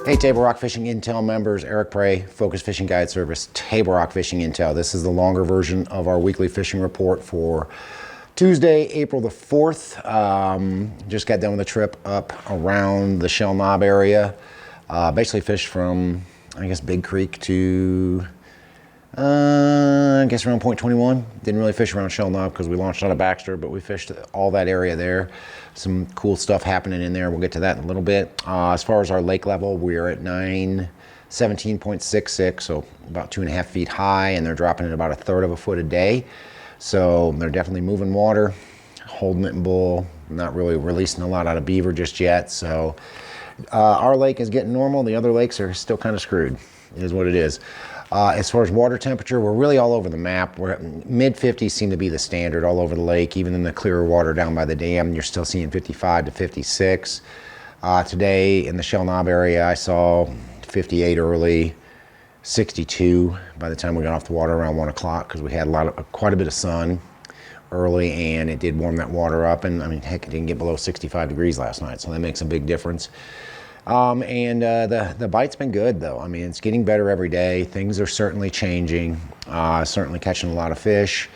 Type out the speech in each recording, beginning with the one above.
Hey, Table Rock Fishing Intel members, Eric Prey, Focus Fishing Guide Service, Table Rock Fishing Intel. This is the longer version of our weekly fishing report for Tuesday, April the 4th. Just got done with a trip up around the Shell Knob area. Basically fished from, I guess, Big Creek to, I guess around Point 21. Didn't really fish around Shell Knob because we launched out of Baxter, but we fished all that area there. Some cool stuff happening in there. We'll get to that in a little bit. As far as our lake level, we are at 917.66, so about 2.5 feet high, and they're dropping it about 1/3 of a foot a day. So they're definitely moving water, holding it in bull, not really releasing a lot out of beaver just yet. So our lake is getting normal. The other lakes are still kind of screwed, is what it is. As far as water temperature, we're really all over the map. We're at mid-50s seem to be the standard all over the lake. Even in the clearer water down by the dam, you're still seeing 55 to 56. Today in the Shell Knob area, I saw 58 early, 62 by the time we got off the water around 1 o'clock because we had quite a bit of sun early, and it did warm that water up. And I mean, heck, it didn't get below 65 degrees last night, so that makes a big difference. The bite's been good though. I mean, it's getting better every day. Things are certainly changing. Certainly catching a lot of fish.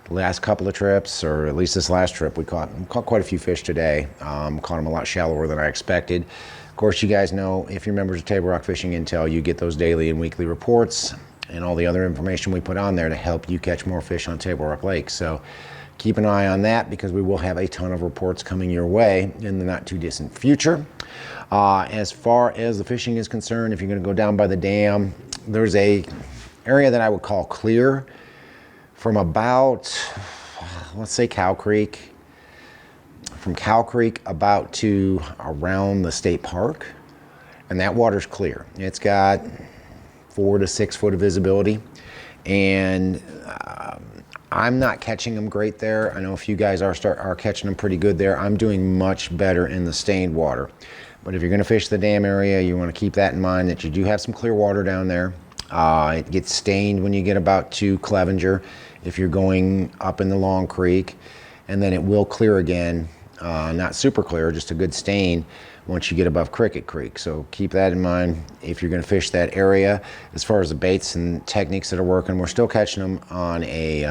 The last couple of trips, or at least this last trip, we caught quite a few fish today. Caught them a lot shallower than I expected. Of course, you guys know, if you're members of Table Rock Fishing Intel, you get those daily and weekly reports and all the other information we put on there to help you catch more fish on Table Rock Lake. So keep an eye on that because we will have a ton of reports coming your way in the not too distant future. As far as the fishing is concerned, if you're going to go down by the dam, there's a area that I would call clear from about, let's say Cow Creek, from Cow Creek about to around the state park, and that water's clear. It's got 4 to 6 foot of visibility, and I'm not catching them great there. I know a few guys are catching them pretty good there. I'm doing much better in the stained water. But if you're going to fish the dam area, you want to keep that in mind that you do have some clear water down there. It gets stained when you get about to Clevenger if you're going up in the Long Creek, and then it will clear again, not super clear, just a good stain once you get above Cricket Creek. So keep that in mind if you're going to fish that area. As far as the baits and techniques that are working, we're still catching them on a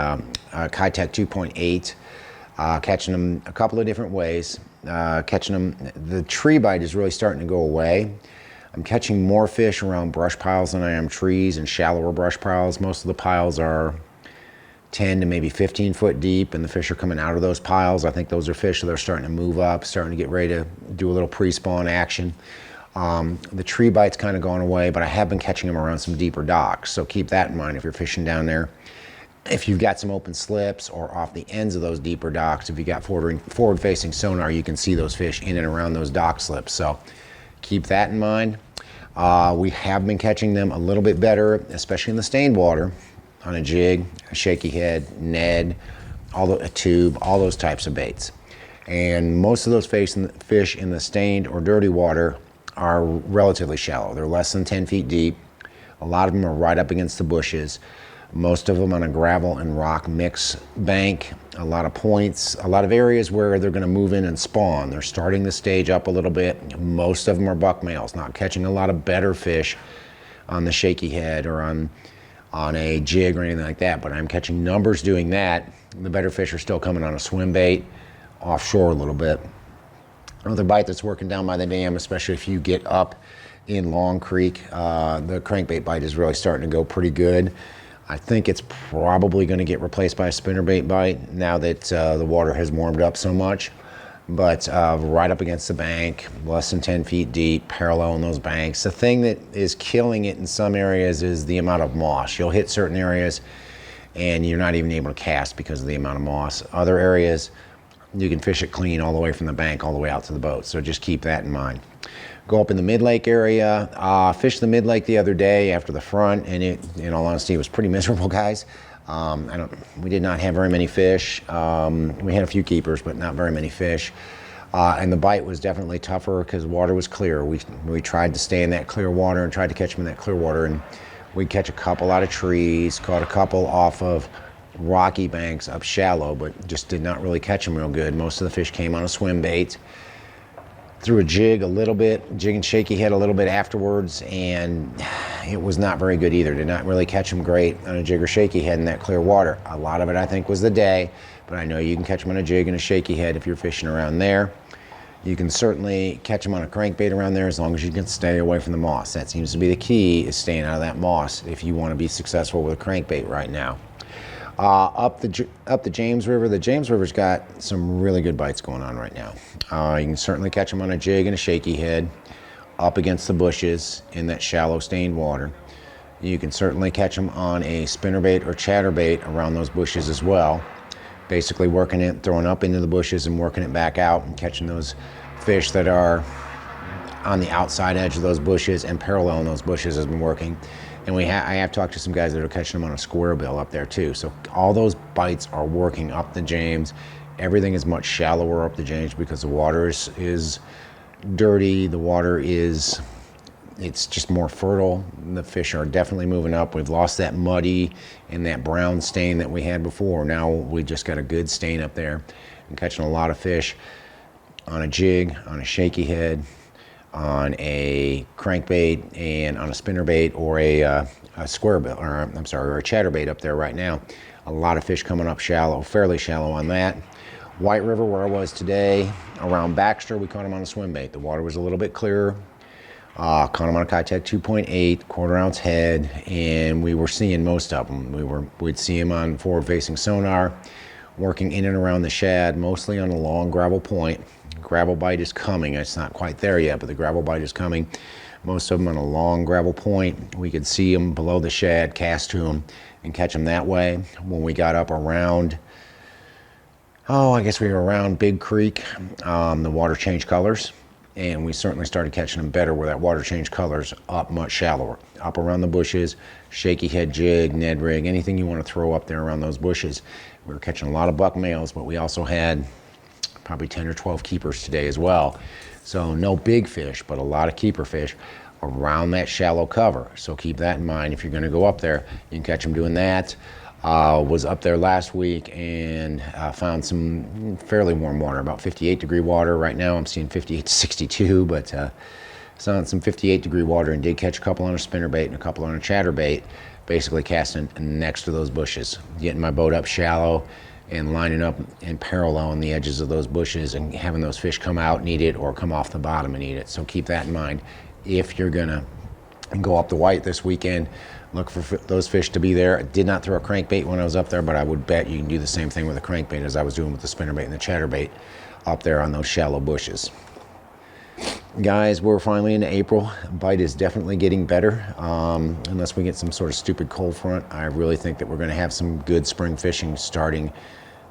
Kitech 2.8, catching them a couple of different ways. Catching them, the tree bite is really starting to go away. I'm catching more fish around brush piles than I am trees and shallower brush piles. Most of the piles are 10 to maybe 15 foot deep, and the fish are coming out of those piles. I think those are fish that are starting to move up, starting to get ready to do a little pre-spawn action. The tree bite's kind of gone away, but I have been catching them around some deeper docks, so keep that in mind if you're fishing down there. If you've got some open slips or off the ends of those deeper docks, if you got forward-facing sonar, you can see those fish in and around those dock slips. So keep that in mind. We have been catching them a little bit better, especially in the stained water, on a jig, a shaky head, Ned, a tube, all those types of baits. And most of those fish in the stained or dirty water are relatively shallow. They're less than 10 feet deep. A lot of them are right up against the bushes. Most of them on a gravel and rock mix bank, a lot of points, a lot of areas where they're going to move in and spawn. They're starting the stage up a little bit. Most of them are buck males, not catching a lot of better fish on the shaky head or on a jig or anything like that, but I'm catching numbers doing that. The better fish are still coming on a swim bait, offshore a little bit. Another bite that's working down by the dam, especially if you get up in Long Creek, the crankbait bite is really starting to go pretty good. I think it's probably going to get replaced by a spinnerbait bite now that the water has warmed up so much. But right up against the bank, less than 10 feet deep, parallel in those banks. The thing that is killing it in some areas is the amount of moss. You'll hit certain areas and you're not even able to cast because of the amount of moss. Other areas, you can fish it clean all the way from the bank all the way out to the boat. So just keep that in mind. Go up in the mid-lake area. Fished the mid-lake the other day after the front, and it, in all honesty, it was pretty miserable, guys. We did not have very many fish. We had a few keepers, but not very many fish. And the bite was definitely tougher because water was clear. We tried to stay in that clear water and tried to catch them in that clear water, and we'd catch a couple out of trees, caught a couple off of rocky banks up shallow, but just did not really catch them real good. Most of the fish came on a swim bait. threw a jig a little bit, jig and shaky head a little bit afterwards, and it was not very good either. Did not really catch them great on a jig or shaky head in that clear water. A lot of it, I think, was the day, but I know you can catch them on a jig and a shaky head if you're fishing around there. You can certainly catch them on a crankbait around there as long as you can stay away from the moss. That seems to be the key, is staying out of that moss if you want to be successful with a crankbait right now. Up the James River, the James River's got some really good bites going on right now. You can certainly catch them on a jig and a shaky head up against the bushes in that shallow stained water. You can certainly catch them on a spinnerbait or chatterbait around those bushes as well. Basically working it, throwing up into the bushes and working it back out and catching those fish that are on the outside edge of those bushes and paralleling those bushes has been working. And I have talked to some guys that are catching them on a square bill up there too. So all those bites are working up the James. Everything is much shallower up the James because the water is dirty. The water it's just more fertile. The fish are definitely moving up. We've lost that muddy and that brown stain that we had before. Now we just got a good stain up there. I'm catching a lot of fish on a jig, on a shaky head, on a crankbait, and on a spinnerbait or a square bill, or a chatterbait up there right now. A lot of fish coming up shallow, fairly shallow on that. White River, where I was today, around Baxter, we caught them on a swim bait. The water was a little bit clearer. Caught them on a Kitech 2.8, quarter-ounce head, and we were seeing most of them. We'd see them on forward-facing sonar, working in and around the shad, mostly on a long gravel point. Gravel bite is coming. It's not quite there yet, but the gravel bite is coming. Most of them on a long gravel point. We could see them below the shad, cast to them, and catch them that way. When we got up around, I guess we were around Big Creek, the water changed colors. And we certainly started catching them better where that water changed colors up much shallower. Up around the bushes, shaky head jig, Ned rig, anything you want to throw up there around those bushes. We were catching a lot of buck males, but we also had probably 10 or 12 keepers today as well. So no big fish, but a lot of keeper fish around that shallow cover. So keep that in mind if you're going to go up there. You can catch them doing that. Was up there last week and found some fairly warm water, about 58-degree water. Right now I'm seeing 58 to 62, but found some 58-degree water and did catch a couple on a spinnerbait and a couple on a chatterbait, basically casting next to those bushes, getting my boat up shallow and lining up and paralleling the edges of those bushes and having those fish come out and eat it or come off the bottom and eat it. So keep that in mind if you're gonna go up the White this weekend. Look for those fish to be there. I did not throw a crankbait when I was up there, but I would bet you can do the same thing with a crankbait as I was doing with the spinnerbait and the chatterbait up there on those shallow bushes. Guys, we're finally into April. Bite is definitely getting better. Unless we get some sort of stupid cold front, I really think that we're going to have some good spring fishing starting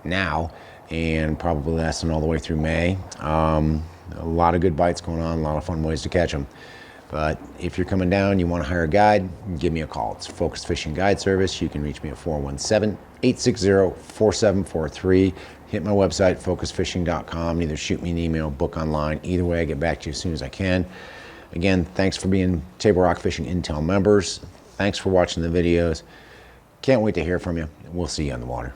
now and probably lasting all the way through May. A lot of good bites going on, a lot of fun ways to catch them. But if you're coming down, you want to hire a guide, give me a call. It's Focus Fishing Guide Service. You can reach me at 417-860-4743. Hit my website, focusfishing.com. Either shoot me an email, book online. Either way, I get back to you as soon as I can. Again, thanks for being Table Rock Fishing Intel members. Thanks for watching the videos. Can't wait to hear from you. We'll see you on the water.